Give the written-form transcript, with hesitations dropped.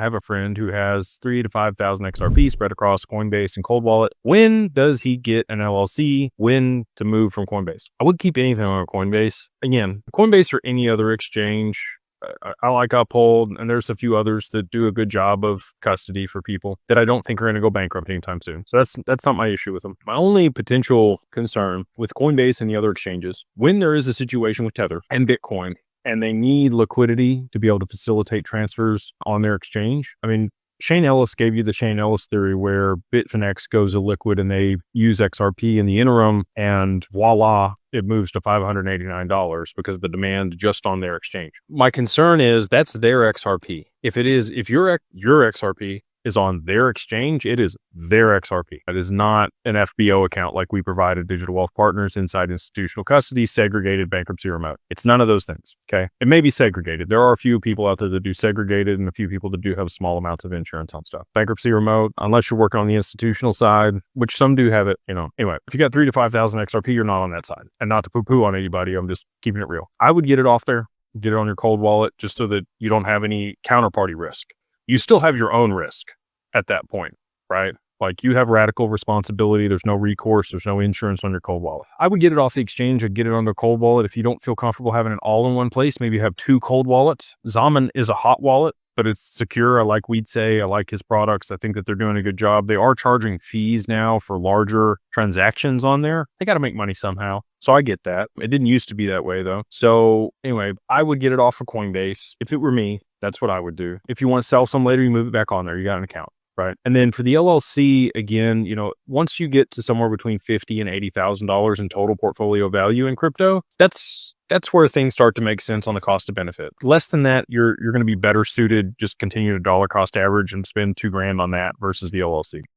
I have a friend who has 3 to 5,000 XRP spread across Coinbase and Cold Wallet. When does he get an LLC? When to move from Coinbase? I would keep anything on Coinbase. Again, Coinbase or any other exchange, I like Uphold, and there's a few others that do a good job of custody for people that I don't think are going to go bankrupt anytime soon. So that's not my issue with them. My only potential concern with Coinbase and the other exchanges, when there is a situation with Tether and Bitcoin, and they need liquidity to be able to facilitate transfers on their exchange. I mean, Shane Ellis gave you the Shane Ellis theory where Bitfinex goes illiquid and they use XRP in the interim, and voila, it moves to $589 because of the demand just on their exchange. My concern is that's their XRP. If your XRP is on their exchange, it is their XRP. It is not an FBO account like we provide at Digital Wealth Partners, inside institutional custody, segregated, bankruptcy remote. It's none of those things, okay? It may be segregated. There are a few people out there that do segregated and a few people that do have small amounts of insurance on stuff. Bankruptcy remote, unless you're working on the institutional side, which some do have it, Anyway, if you got 3 to 5,000 XRP, you're not on that side. And not to poo-poo on anybody, I'm just keeping it real. I would get it off there, get it on your cold wallet, just so that you don't have any counterparty risk. You still have your own risk at that point, right? Like you have radical responsibility. There's no recourse. There's no insurance on your cold wallet. I would get it off the exchange and get it on the cold wallet. If you don't feel comfortable having it all in one place, maybe you have 2 cold wallets. Zaman is a hot wallet, but it's secure. I like Weedsay. I like his products. I think that they're doing a good job. They are charging fees now for larger transactions on there. They got to make money somehow. So I get that. It didn't used to be that way though. So anyway, I would get it off of Coinbase. If it were me, that's what I would do. If you want to sell some later, you move it back on there. You got an account. Right. And then for the LLC, again, once you get to somewhere between $50,000 and $80,000 in total portfolio value in crypto, that's where things start to make sense on the cost to benefit. Less than that, you're going to be better suited, just continue to dollar cost average and spend $2,000 on that versus the LLC.